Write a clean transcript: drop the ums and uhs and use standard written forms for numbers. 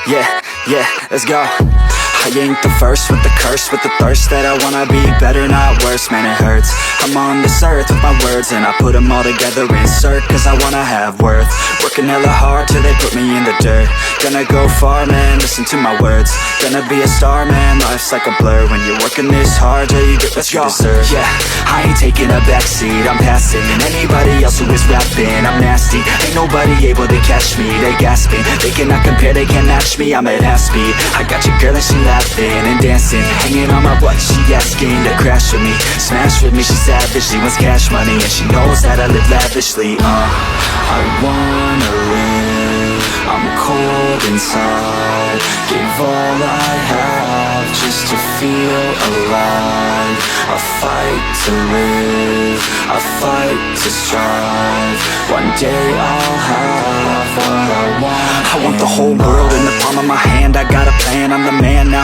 Yeah, let's go. I ain't the first with the curse, with the thirst that I wanna be better, not worse, man it hurts. I'm on this earth with my words and I put them all together, insert, cause I wanna have worth. Working hella hard till they put me in the dirt. Gonna go far, man, listen to my words. Gonna be a star, man, life's like a blur. When you're working this hard till you get what you deserve. Yeah, I ain't taking a backseat, I'm passing anybody else who is rapping. I'm nasty, ain't nobody able to catch me. They gasping, they cannot compare, they can't match me. I'm at half speed, I got your girl and she laughing and dancing, hanging on my butt, she asking to crash with me, smash with me, she savage, she wants cash money, and she knows that I live lavishly. I wanna live, I'm cold inside, give all I have just to feel alive. I fight to live, I fight to strive, one day I'll have what I want. I want the whole world in the palm of my hand, I got a plan, I'm the man now.